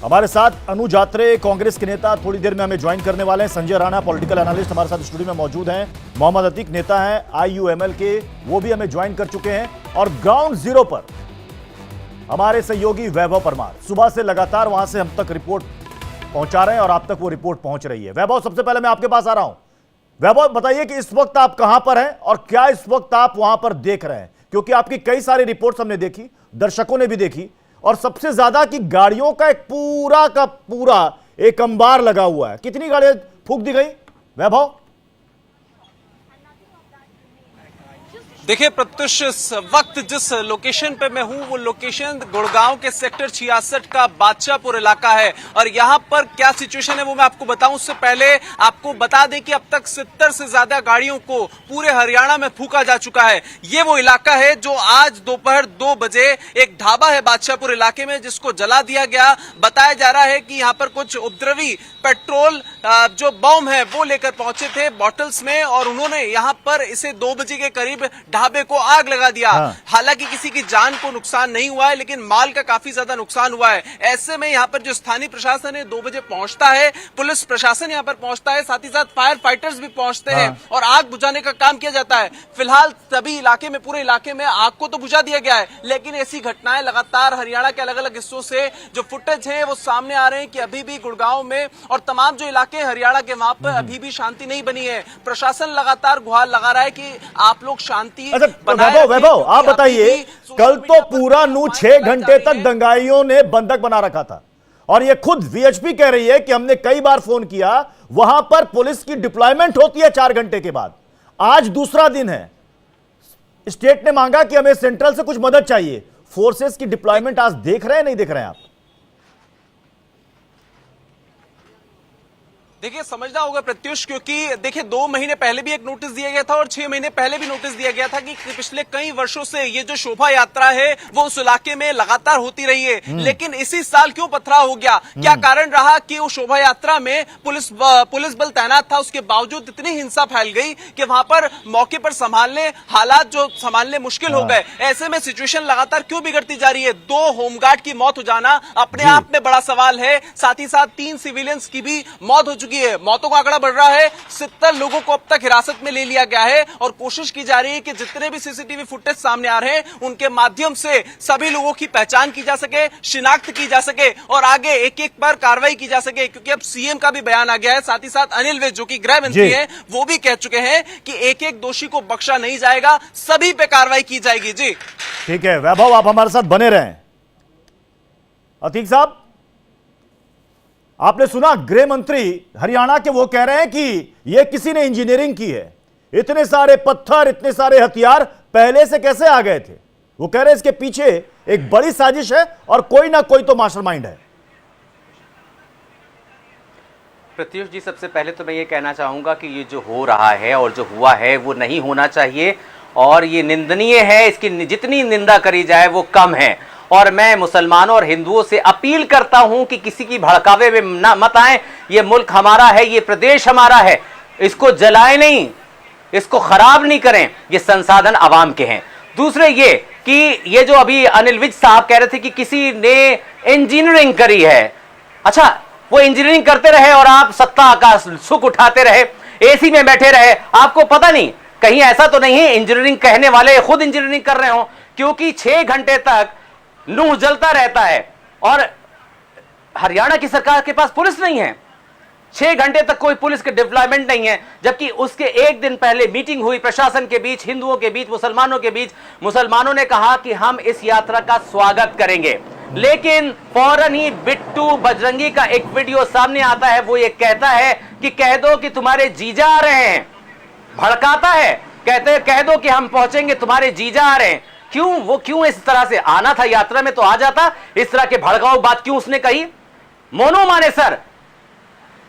हमारे साथ अनुज आत्रे कांग्रेस के नेता थोड़ी देर में हमें ज्वाइन करने वाले हैं। संजय राणा पॉलिटिकल एनालिस्ट हमारे साथ स्टूडियो में मौजूद हैं। मोहम्मद अतीक नेता हैं आईयूएमएल के, वो भी हमें ज्वाइन कर चुके हैं। और ग्राउंड जीरो पर हमारे सहयोगी वैभव परमार सुबह से लगातार वहां से हम तक रिपोर्ट पहुंचा रहे हैं और आप तक वो रिपोर्ट पहुंच रही है। वैभव, सबसे पहले मैं आपके पास आ रहा हूं। वैभव, बताइए कि इस वक्त आप कहां पर हैं और क्या इस वक्त आप वहां पर देख रहे हैं, क्योंकि आपकी कई सारी रिपोर्ट्स हमने देखी, दर्शकों ने भी देखी, और सबसे ज्यादा कि गाड़ियों का एक पूरा का पूरा एक अंबार लगा हुआ है। कितनी गाड़ियां फूंक दी गई वैभव? देखिए प्रत्युष, इस वक्त जिस लोकेशन पे मैं हूँ वो लोकेशन गुड़गांव के सेक्टर 66 का बादशाहपुर इलाका है। और यहाँ पर क्या सिचुएशन है वो मैं आपको बताऊं, उससे पहले आपको बता दें कि अब तक 70 से ज्यादा गाड़ियों को पूरे हरियाणा में फूंका जा चुका है। ये वो इलाका है जो आज दोपहर 2 बजे एक ढाबा है बादशाहपुर इलाके में जिसको जला दिया गया। बताया जा रहा है कि यहाँ पर कुछ उपद्रवी पेट्रोल जो बम है वो लेकर पहुंचे थे बॉटल्स में, और उन्होंने यहाँ पर इसे 2 बजे के करीब ढाबे को आग लगा दिया। हालांकि किसी की जान को नुकसान नहीं हुआ है, लेकिन माल का काफी ज्यादा नुकसान हुआ है। ऐसे में यहाँ पर जो स्थानीय प्रशासन है 2 बजे पहुंचता है, पुलिस प्रशासन यहाँ पर पहुंचता है, साथ ही साथ फायर फाइटर्स भी पहुंचते हैं और आग बुझाने का काम किया जाता है। फिलहाल सभी इलाके में, पूरे इलाके में आग को तो बुझा दिया गया है, लेकिन ऐसी घटनाएं लगातार हरियाणा के अलग अलग हिस्सों से जो फुटेज है वो सामने आ रहे हैं कि अभी भी गुड़गांव में और तमाम जो इलाके हरियाणा के वहां पर अभी भी शांति नहीं बनी है। प्रशासन लगातार गुहार लगा रहा है कि आप लोग शांति। वैभव, आप बताइए, कल तो पूरा नू 6 घंटे तक दंगाइयों ने बंधक बना रखा था और ये खुद वीएचपी कह रही है कि हमने कई बार फोन किया, वहां पर पुलिस की डिप्लॉयमेंट होती है 4 घंटे के बाद। आज दूसरा दिन है, स्टेट ने मांगा कि हमें सेंट्रल से कुछ मदद चाहिए। फोर्सेस की डिप्लॉयमेंट आज देख रहे हैं, नहीं देख रहे हैं आप? देखिए समझना होगा प्रत्युष, क्योंकि देखिए 2 महीने पहले भी एक नोटिस दिया गया था और 6 महीने पहले भी नोटिस दिया गया था कि पिछले कई वर्षों से ये जो शोभा यात्रा है वो उस इलाके में लगातार होती रही है। लेकिन इसी साल क्यों पथराव हो गया? क्या कारण रहा कि वो शोभा यात्रा में पुलिस बल तैनात था, उसके बावजूद इतनी हिंसा फैल गई कि वहां पर मौके पर हालात जो संभालने मुश्किल हो गए। ऐसे में सिचुएशन लगातार क्यों बिगड़ती जा रही है? 2 होमगार्ड की मौत हो जाना अपने आप में बड़ा सवाल है, साथ ही साथ 3 सिविलियंस की भी मौत हो चुकी है। मौतों का आंकड़ा बढ़ रहा है, 70 लोगों को अब तक हिरासत में ले लिया गया है और कोशिश की जा रही है कि जितने भी सीसीटीवी फुटेज सामने आ रहे हैं उनके माध्यम से सभी लोगों की पहचान की जा सके, शिनाख्त की जा सके और आगे एक एक पर कार्रवाई की जा सके। क्योंकि अब सीएम का भी बयान आ गया है, साथ ही साथ अनिल विज जो कि गृह मंत्री हैं वो भी कह चुके हैं कि एक एक दोषी को बख्शा नहीं जाएगा, सभी पे कार्रवाई की जाएगी। जी ठीक है वैभव, आप हमारे साथ बने रहें। अतीक साहब, आपने सुना गृह मंत्री हरियाणा के, वो कह रहे हैं कि यह किसी ने इंजीनियरिंग की है। इतने सारे पत्थर, इतने सारे हथियार पहले से कैसे आ गए थे? वो कह रहे हैं इसके पीछे एक बड़ी साजिश है और कोई ना कोई तो मास्टरमाइंड है। प्रत्युष जी, सबसे पहले तो मैं ये कहना चाहूंगा कि ये जो हो रहा है और जो हुआ है वो नहीं होना चाहिए और ये निंदनीय है। इसकी जितनी निंदा करी जाए वो कम है। और मैं मुसलमानों और हिंदुओं से अपील करता हूं कि किसी की भड़कावे में ना मत आए। ये मुल्क हमारा है, ये प्रदेश हमारा है, इसको जलाएं नहीं, इसको खराब नहीं करें। ये संसाधन आवाम के हैं। दूसरे ये कि ये जो अभी अनिल विज साहब कह रहे थे कि किसी ने इंजीनियरिंग करी है। अच्छा, वो इंजीनियरिंग करते रहे और आप सत्ता का सुख उठाते रहे, एसी में बैठे रहे, आपको पता नहीं? कहीं ऐसा तो नहीं है इंजीनियरिंग कहने वाले खुद इंजीनियरिंग कर रहे हो? क्योंकि 6 घंटे तक लूह जलता रहता है और हरियाणा की सरकार के पास पुलिस नहीं है। 6 घंटे तक कोई पुलिस के डिप्लॉयमेंट नहीं है, जबकि उसके एक दिन पहले मीटिंग हुई प्रशासन के बीच, हिंदुओं के बीच, मुसलमानों के बीच। मुसलमानों ने कहा कि हम इस यात्रा का स्वागत करेंगे, लेकिन फौरन ही बिट्टू बजरंगी का एक वीडियो सामने आता है। वो ये कहता है कि कह दो कि तुम्हारे जीजा आ रहे हैं। भड़काता है, कहते कह दो कि हम पहुंचेंगे, तुम्हारे जीजा आ रहे हैं। क्यों इस तरह से आना था यात्रा में तो आ जाता। इस तरह के भड़काऊ बात क्यों उसने कही? मोनू मानेसर,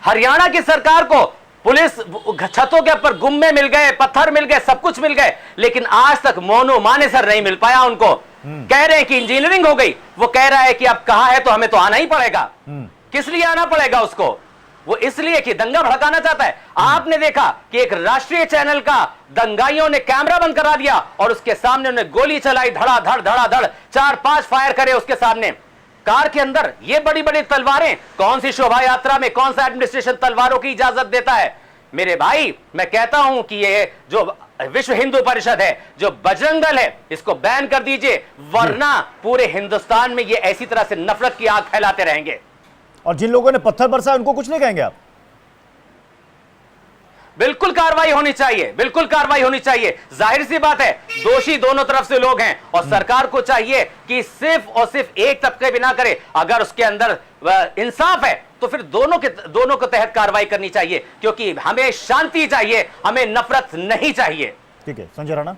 हरियाणा की सरकार को पुलिस छतों के ऊपर गुम्मे मिल गए, पत्थर मिल गए, सब कुछ मिल गए, लेकिन आज तक मोनू मानेसर नहीं मिल पाया उनको। कह रहे हैं कि इंजीनियरिंग हो गई, वो कह रहा है कि अब कहां है तो हमें तो आना ही पड़ेगा। किस लिए आना पड़ेगा उसको? वो इसलिए कि दंगा भड़काना चाहता है। आपने देखा कि एक राष्ट्रीय चैनल का दंगाइयों ने कैमरा बंद करा दिया और उसके सामने उन्हें गोली चलाई, धड़ाधड़ धड़ाधड़ 4-5 फायर करे उसके सामने। कार के अंदर ये बड़ी बड़ी तलवारें, कौन सी शोभा यात्रा में कौन सा एडमिनिस्ट्रेशन तलवारों की इजाजत देता है? मेरे भाई, मैं कहता हूं कि ये जो विश्व हिंदू परिषद है, जो बजरंग दल है, इसको बैन कर दीजिए, वरना पूरे हिंदुस्तान में ये ऐसी तरह से नफरत की आग फैलाते रहेंगे। और जिन लोगों ने पत्थर बरसाया उनको कुछ नहीं कहेंगे आप? बिल्कुल कार्रवाई होनी चाहिए, बिल्कुल कार्रवाई होनी चाहिए। जाहिर सी बात है, दोषी दोनों तरफ से लोग हैं और सरकार को चाहिए कि सिर्फ और सिर्फ एक तबके भी ना करे। अगर उसके अंदर इंसाफ है तो फिर दोनों को तहत कार्रवाई करनी चाहिए, क्योंकि हमें शांति चाहिए, हमें नफरत नहीं चाहिए। ठीक है, संजय राणा।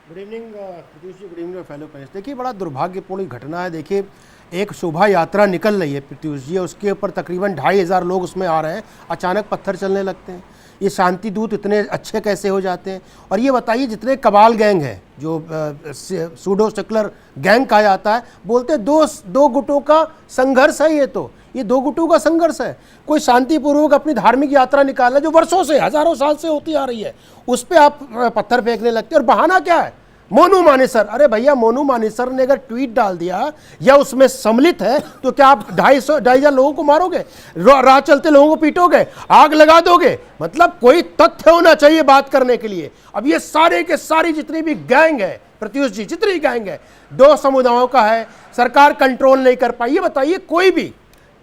गुड इवनिंग प्रत्युष जी, गुड इवनिंग फेलो पैनलिस्ट। देखिए, बड़ा दुर्भाग्यपूर्ण घटना है। देखिए, एक शोभा यात्रा निकल रही है प्रत्युष जी, उसके ऊपर तकरीबन 2500 लोग उसमें आ रहे हैं, अचानक पत्थर चलने लगते हैं। ये शांति दूत इतने अच्छे कैसे हो जाते हैं? और ये बताइए, जितने कबाल गैंग हैं, जो सूडो सेकुलर गैंग कहा जाता है, बोलते हैं दो गुटों का संघर्ष है। ये दो गुटों का संघर्ष है। कोई शांतिपूर्वक अपनी धार्मिक यात्रा निकाला जो वर्षों से, हजारों साल से होती आ रही है, उस पर आप पत्थर फेंकने लगते हैं। और बहाना क्या है? मोनू मानेसर। अरे भैया, मोनू मानेसर ने अगर ट्वीट डाल दिया या उसमें सम्मिलित है तो क्या आप 250 लोगों को मारोगे, राह चलते लोगों को पीटोगे, आग लगा दोगे? मतलब कोई तथ्य होना चाहिए बात करने के लिए। अब ये सारे के सारी जितनी भी गैंग है प्रत्युष जी, जितनी गैंग है, दो समुदायों का है, सरकार कंट्रोल नहीं कर पाई। ये बताइए, कोई भी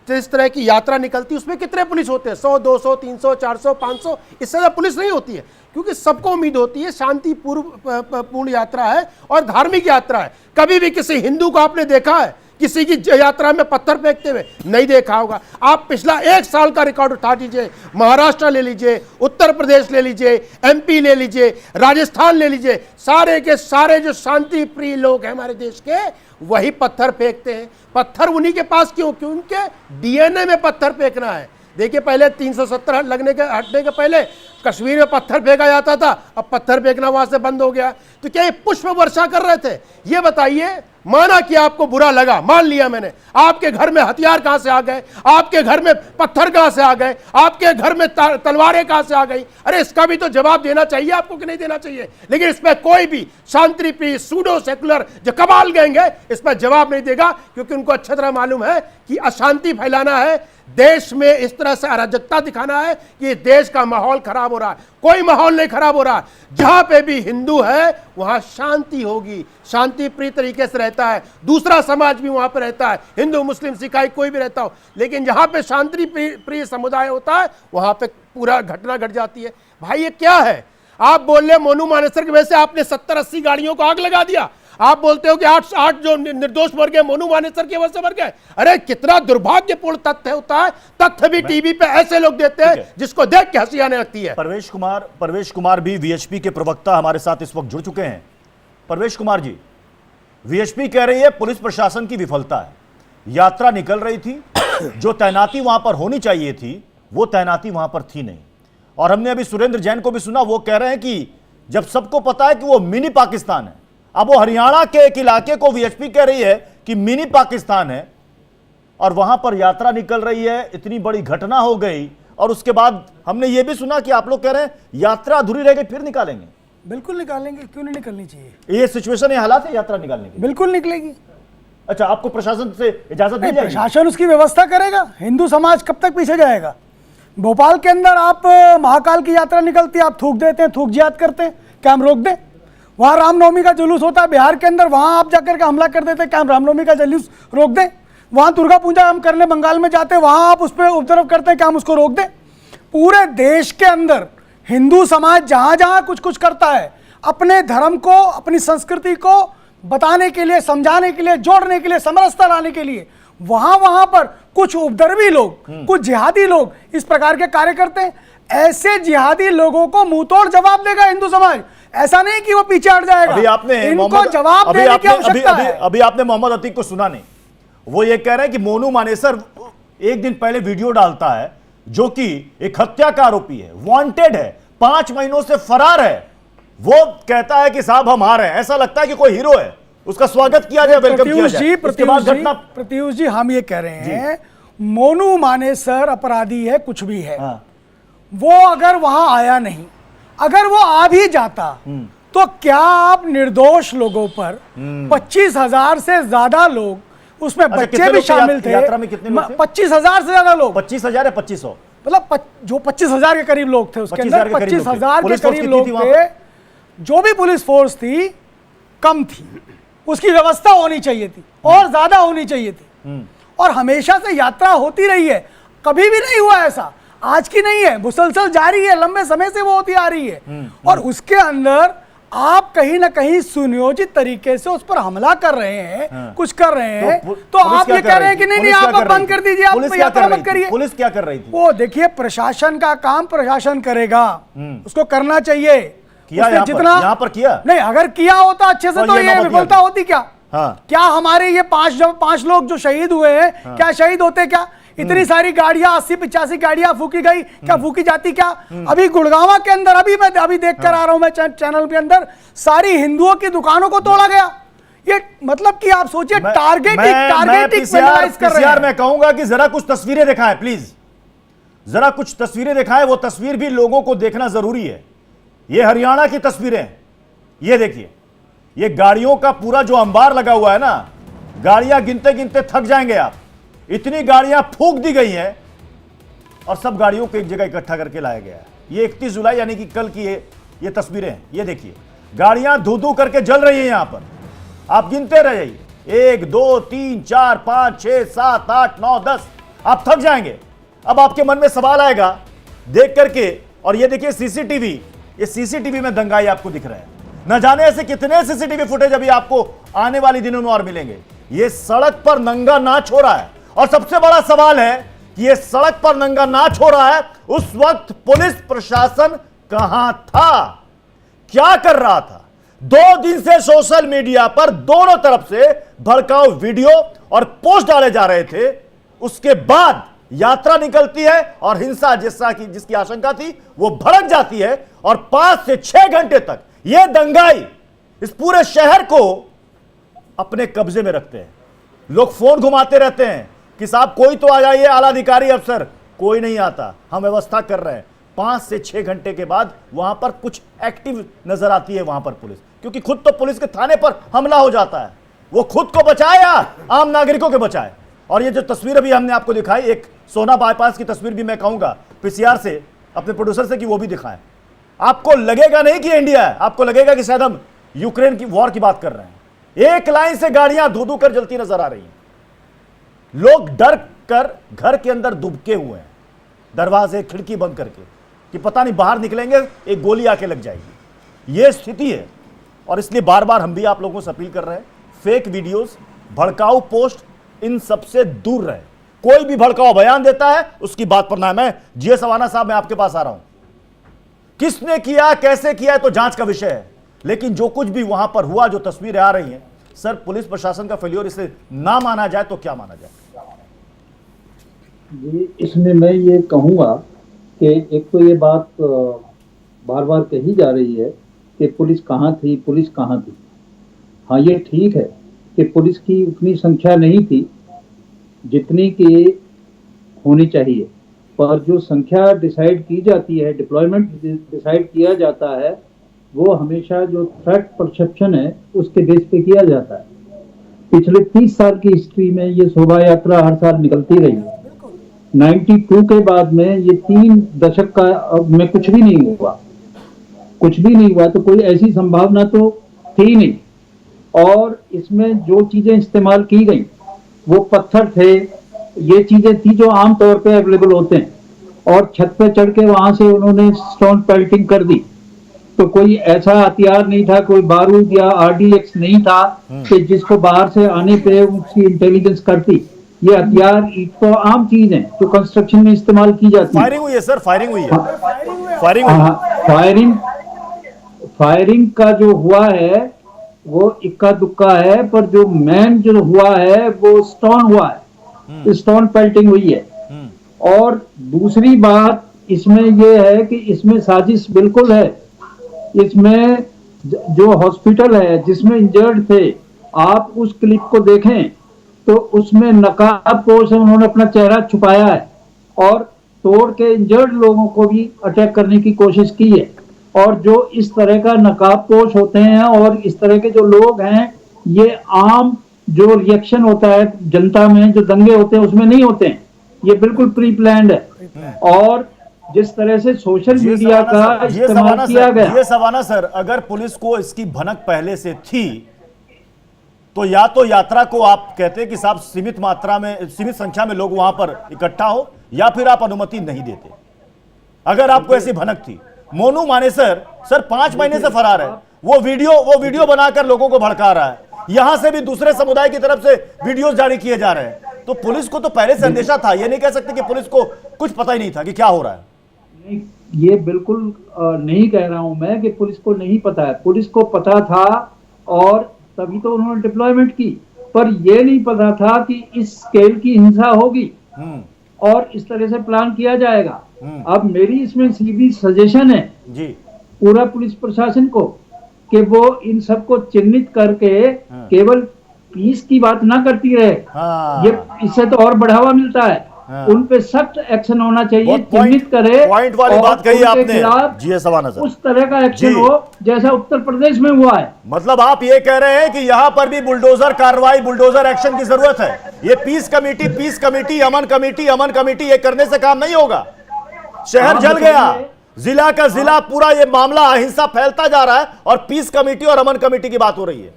इस तरह की यात्रा निकलती है, उसमें कितने पुलिस होते हैं? 100, 200, 300, 400, 500, इससे ज़्यादा पुलिस नहीं होती है, क्योंकि सबको उम्मीद होती है शांतिपूर्ण यात्रा है और धार्मिक यात्रा है। कभी भी किसी हिंदू को आपने देखा है किसी की यात्रा में पत्थर फेंकते हुए? नहीं देखा होगा। आप पिछला 1 साल का रिकॉर्ड उठा लीजिए, महाराष्ट्र ले लीजिए, उत्तर प्रदेश ले लीजिए, MP ले लीजिए, राजस्थान ले लीजिए, सारे के सारे जो शांति प्रिय लोग हैं हमारे देश के, वही पत्थर फेंकते हैं। पत्थर उन्हीं के पास क्यों? क्यों? उनके DNA में पत्थर फेंकना है। देखिए, पहले 370 हटने के पहले कश्मीर में पत्थर फेंका जाता था, अब पत्थर फेंकना वहां से बंद हो गया। तो क्या ये पुष्प वर्षा कर रहे थे? ये बताइए। माना कि आपको बुरा लगा, मान लिया मैंने, आपके घर में हथियार कहां से आ गए, आपके घर में पत्थर कहां से आ गए, आपके घर में तलवारें कहां से आ गई? अरे इसका भी तो जवाब देना चाहिए आपको कि नहीं देना चाहिए? लेकिन इसमें कोई भी शांति प्रिय सूडो सेकुलर जो कबाल गैंग है, इस पर जवाब नहीं देगा, क्योंकि उनको अच्छी तरह मालूम है कि अशांति फैलाना है, देश में इस तरह से अराजकता दिखाना है कि देश का माहौल खराब हो रहा है। कोई माहौल नहीं खराब हो रहा। जहां पे भी हिंदू है वहां शांति होगी, शांति प्रिय तरीके से रहता है, दूसरा समाज भी वहां पे रहता है, हिंदू मुस्लिम सिखाई कोई भी रहता हो। लेकिन जहां पे शांति प्रिय समुदाय होता है वहां पे पूरा घटना घट जाती है। भाई, ये क्या है? आप बोल रहे मोनू मानेसर की वजह से आपने 70-80 गाड़ियों को आग लगा दिया। आप बोलते हो कि 8 जो निर्दोष मर गए मोनू मानेसर की वजह से मर गए। अरे कितना दुर्भाग्यपूर्ण तथ्य होता है। तथ्य भी टीवी पे ऐसे लोग देते हैं जिसको देख के हंसी आने लगती है। परवेश कुमार भी VHP के प्रवक्ता हमारे साथ इस वक्त जुड़ चुके हैं। परवेश कुमार जी, VHP कह रही है पुलिस प्रशासन की विफलता है, यात्रा निकल रही थी, जो तैनाती वहां पर होनी चाहिए थी वो तैनाती वहां पर थी नहीं। और हमने अभी सुरेंद्र जैन को भी सुना, वो कह रहे हैं कि जब सबको पता है कि वो मिनी पाकिस्तान है, अब वो हरियाणा के एक इलाके को VHP कह रही है कि मिनी पाकिस्तान है, और वहां पर यात्रा निकल रही है, इतनी बड़ी घटना हो गई, और उसके बाद हमने ये भी सुना कि आप लोग कह रहे हैं यात्रा अधूरी रह गई, फिर निकालेंगे। बिल्कुल निकालेंगे, क्यों नहीं निकलनी चाहिए? ये सिचुएशन, ये हालात है यात्रा निकालने की? बिल्कुल निकलेगी। अच्छा, आपको प्रशासन से इजाजत दी जाएगी? प्रशासन उसकी व्यवस्था करेगा। हिंदू समाज कब तक पीछे जाएगा? भोपाल के अंदर आप महाकाल की यात्रा निकलती है, आप थूक देते हैं, थूक जिहाद करते हैं, क्या हम रोक दें? वहां रामनवमी का जुलूस होता है बिहार के अंदर, वहां आप जाकर के हमला कर देते हैं, क्या हम रामनवमी का जुलूस रोक दें? वहां दुर्गा पूजा हम करने बंगाल में जाते हैं, वहां आप उस पर उपद्रव करते हैं, क्या हम उसको रोक दें? पूरे देश के अंदर हिंदू समाज जहां जहां कुछ कुछ करता है, अपने धर्म को, अपनी संस्कृति को बताने के लिए, समझाने के लिए, जोड़ने के लिए, समरसता लाने के लिए, वहां पर कुछ उपद्रवी लोग, कुछ जिहादी लोग इस प्रकार के कार्य करते हैं। ऐसे जिहादी लोगों को मुंह तोड़ जवाब देगा हिंदू समाज। ऐसा नहीं कि वो पीछे हट जाएगा। अभी आपने इनको जवाब देने की आवश्यकता है। अभी आपने मोहम्मद अतीक को सुना नहीं, वो ये कह रहे हैं कि मोनू मानेसर एक दिन पहले वीडियो डालता है जो कि एक हत्या का आरोपी है, वांटेड है, 5 महीनों से फरार है। वो कहता है कि साहब हम आ रहे हैं, ऐसा लगता है कि कोई हीरो है, उसका स्वागत किया जाए, वेलकम किया जाए। प्रत्युष जी, हम ये कह रहे हैं मोनू मानेसर अपराधी है, कुछ भी है। वो अगर वहां आया नहीं, अगर वो आ भी जाता तो क्या आप निर्दोष लोगों पर 25,000 से ज्यादा लोग उसमें अच्छा, बच्चे कितने भी लोग थे शामिल थे। यात्रा में कितने लोग थे? 25,000 से ज्यादा लोग, 25,000 या 2500? मतलब जो 25,000 के करीब लोग थे उसके 25,000 अंदर, के करीब लोग थे। 25,000 के पुलिस फोर्स करीब कितनी लोग थी वहां थे। जो भी पुलिस फोर्स थी कम थी, उसकी व्यवस्था होनी चाहिए थी और ज्यादा होनी चाहिए थी। और हमेशा से यात्रा होती रही है, कभी भी नहीं हुआ ऐसा, आज की नहीं है, मुसलसल जारी है, लंबे समय से वो होती आ रही है। और उसके अंदर आप कहीं ना कहीं सुनियोजित तरीके से उस पर हमला कर रहे हैं, कुछ कर रहे हैं, तो आप ये कह रहे हैं कि नहीं नहीं आप बंद कर दीजिए, आप यात्रा मत करिए। पुलिस क्या कर रही थी? वो देखिए, प्रशासन का काम प्रशासन करेगा, उसको करना चाहिए। किया उसने यहाँ पर किया नहीं, अगर किया होता अच्छे से तो ये विफलता होती क्या? हाँ। क्या हमारे ये पांच लोग जो शहीद हुए हैं, क्या शहीद होते क्या? इतनी सारी गाड़ियां, 80-85 गाड़ियां फूकी गई, क्या फूकी जाती क्या? अभी गुड़गांव के अंदर मैं देख कर आ रहा हूं, मैं चैनल के अंदर सारी हिंदुओं की दुकानों को तोड़ा गया। ये मतलब कि आप सोचिए, टारगेटिंग पेनलाइज कर रहे हैं। मैं कहूंगा कि जरा कुछ तस्वीरें दिखाएं प्लीज, जरा कुछ तस्वीरें दिखाएं। वो तस्वीर भी लोगों को देखना जरूरी है। ये हरियाणा की तस्वीरें, ये देखिए, ये गाड़ियों का पूरा जो अंबार लगा हुआ है ना, गाड़ियां गिनते गिनते थक जाएंगे आप। इतनी गाड़ियां फूंक दी गई हैं और सब गाड़ियों को एक जगह इकट्ठा करके लाया गया है। ये 31 जुलाई यानी कि कल की ये तस्वीरें हैं। ये देखिए, गाड़ियां धू धू करके जल रही हैं यहां पर। आप गिनते रह जाइए, 1 2 3 4 5 6 7 8 9 10, आप थक जाएंगे। अब आपके मन में सवाल आएगा देख करके, और ये देखिए सीसीटीवी, ये सीसीटीवी में दंगाई आपको दिख रहा है। न जाने ऐसे कितने सीसीटीवी फुटेज अभी आपको आने वाले दिनों में और मिलेंगे। ये सड़क पर नंगा नाच हो रहा है, और सबसे बड़ा सवाल है कि ये सड़क पर नंगा नाच हो रहा है, उस वक्त पुलिस प्रशासन कहां था, क्या कर रहा था? 2 दिन से सोशल मीडिया पर दोनों तरफ से भड़काऊ वीडियो और पोस्ट डाले जा रहे थे। उसके बाद यात्रा निकलती है और हिंसा जिसकी आशंका थी वो भड़क जाती है, और 5 से 6 घंटे तक ये दंगाई इस पूरे शहर को अपने कब्जे में रखते हैं। लोग फोन घुमाते रहते हैं कि साहब कोई तो आ जाइए, आला अधिकारी अफसर, कोई नहीं आता, हम व्यवस्था कर रहे हैं। 5 से 6 घंटे के बाद वहां पर कुछ एक्टिव नजर आती है वहां पर पुलिस, क्योंकि खुद तो पुलिस के थाने पर हमला हो जाता है। वो खुद को बचाए या आम नागरिकों के बचाए। और ये जो तस्वीर अभी हमने आपको दिखाई, एक सोना बाईपास की तस्वीर भी मैं कहूंगा पीसीआर से, अपने प्रोड्यूसर से, कि वो भी दिखाएं। आपको लगेगा नहीं कि इंडिया है, आपको लगेगा कि शायद हम यूक्रेन की वॉर की बात कर रहे हैं। एक लाइन से गाड़ियां धो धो कर जलती नजर आ रही हैं। लोग डर कर घर के अंदर दुबके हुए हैं, दरवाजे खिड़की बंद करके, कि पता नहीं बाहर निकलेंगे एक गोली आके लग जाएगी। यह स्थिति है, और इसलिए बार बार हम भी आप लोगों से अपील कर रहे हैं, फेक वीडियोस, भड़काऊ पोस्ट, इन सबसे दूर रहे। कोई भी भड़काऊ बयान देता है उसकी बात पर ना। मैं जीएस अवाना साहब, मैं आपके पास आ रहा हूं। किसने किया, कैसे किया, है तो जांच का विषय है, लेकिन जो कुछ भी वहां पर हुआ, जो तस्वीरें आ रही हैं, सर पुलिस प्रशासन का फेल्योर इसे ना माना जाए तो क्या माना जाए? जी, इसमें मैं ये कहूँगा कि एक तो ये बात बार बार कही जा रही है कि पुलिस कहाँ थी, पुलिस कहाँ थी। हाँ, ये ठीक है कि पुलिस की उतनी संख्या नहीं थी जितनी की होनी चाहिए, पर जो संख्या डिसाइड की जाती है, डिप्लॉयमेंट डिसाइड किया जाता है, वो हमेशा जो थ्रेट परसेप्शन है उसके बेस पे किया जाता है। पिछले 30 साल की हिस्ट्री में ये शोभा यात्रा हर साल निकलती रही है। 92 के बाद में ये 3 दशक का में कुछ भी नहीं हुआ, तो कोई ऐसी संभावना तो थी नहीं। और इसमें जो चीजें इस्तेमाल की गई वो पत्थर थे, ये चीजें थी जो आमतौर पे अवेलेबल होते हैं, और छत पे चढ़ के वहां से उन्होंने स्टोन पेल्टिंग कर दी। तो कोई ऐसा हथियार नहीं था, कोई बारूद या RDX नहीं था कि जिसको बाहर से आने पे उसकी इंटेलिजेंस करती। ये हथियार तो आम चीज है जो कंस्ट्रक्शन में इस्तेमाल की जाती है। फायरिंग हुई है सर, फायरिंग हुई है, फायरिंग का जो हुआ है वो इक्का दुक्का है, पर जो मैन जो हुआ है वो स्टोन हुआ है, स्टोन पेल्टिंग हुई है। और दूसरी बात इसमें यह है कि इसमें साजिश बिल्कुल है। इसमें जो हॉस्पिटल है जिसमें इंजर्ड थे, आप उस क्लिप को देखें तो उसमें नकाबपोश से उन्होंने अपना चेहरा छुपाया है और तोड़ के इंजर्ड लोगों को भी अटैक करने की कोशिश की है। और जो इस तरह का नकाबपोश होते हैं और इस तरह के जो लोग हैं, ये आम जो रिएक्शन होता है जनता में, जो दंगे होते हैं उसमें नहीं होते हैं। ये बिल्कुल प्री प्लान्ड है। और जिस तरह से सोशल मीडिया का इस्तेमाल किया गया, ये सवाना सर, अगर पुलिस को इसकी भनक पहले से थी तो या तो यात्रा को आप कहते कि साहब सीमित मात्रा में, सीमित संख्या में लोग वहां पर इकट्ठा हो, या फिर आप अनुमति नहीं देते। अगर आपको ऐसी भनक थी। मोनू मानेसर सर 5 महीने से फरार है, वो वीडियो बनाकर लोगों को भड़का रहा है, यहां से भी दूसरे समुदाय की तरफ से वीडियोस जारी किए जा रहे हैं। तो पुलिस को तो पहले से अंदेशा था, ये नहीं कह सकते कि पुलिस को कुछ पता ही नहीं था कि क्या हो रहा है। नहीं, ये बिल्कुल नहीं कह रहा हूं मैं कि पुलिस को नहीं पता है, पुलिस को पता था और तभी तो उन्होंने डिप्लॉयमेंट की। पर यह नहीं पता था कि इस स्केल की हिंसा होगी और इस तरह से प्लान किया जाएगा। अब मेरी इसमें सीधी सजेशन है जी पूरा पुलिस प्रशासन को कि वो इन सबको चिन्हित करके केवल पीस की बात ना करती रहे। ये इससे तो और बढ़ावा मिलता है। उन पे सख्त एक्शन होना चाहिए, चिन्हित करे। पॉइंट वाली बात कही आपने जी सवाना सर, उस तरह का एक्शन हो जैसा उत्तर प्रदेश में हुआ है। मतलब आप ये कह रहे हैं कि यहां पर भी बुलडोजर कार्रवाई, बुलडोजर एक्शन की जरूरत है। ये पीस कमेटी, अमन कमेटी ये करने से काम नहीं होगा। शहर जल गया, जिला का जिला, पूरा ये मामला अहिंसा फैलता जा रहा है और पीस कमेटी और अमन कमेटी की बात हो रही है।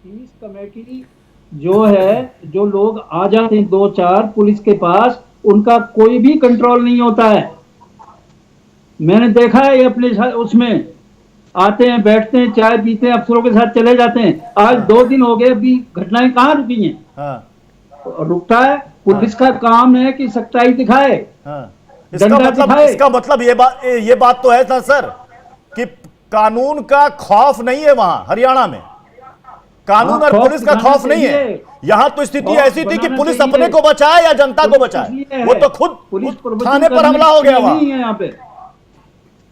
पीस कमेटी जो है, जो लोग आ जाते हैं 2-4 पुलिस के पास, उनका कोई भी कंट्रोल नहीं होता है। मैंने देखा है ये अपने उसमें आते हैं, बैठते हैं, चाय पीते हैं, अफसरों के साथ चले जाते हैं। आज 2 दिन हो गए, अभी घटनाएं कहाँ रुकी हैं? रुकता है। पुलिस का काम है कि सच्चाई दिखाए, इसका मतलब ये बात तो है ना सर कि कानून का खौफ नहीं है वहां हरियाणा में, कानून और पुलिस का खौफ नहीं है। यहां तो स्थिति ऐसी थी कि पुलिस अपने को बचाए या जनता को बचाए, वो तो खुद थाने पर हमला हो गया वहां। यहाँ पे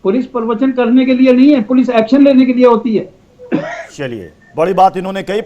पुलिस प्रवचन करने के लिए नहीं है, पुलिस एक्शन लेने के लिए होती है। चलिए, बड़ी बात इन्होंने कही।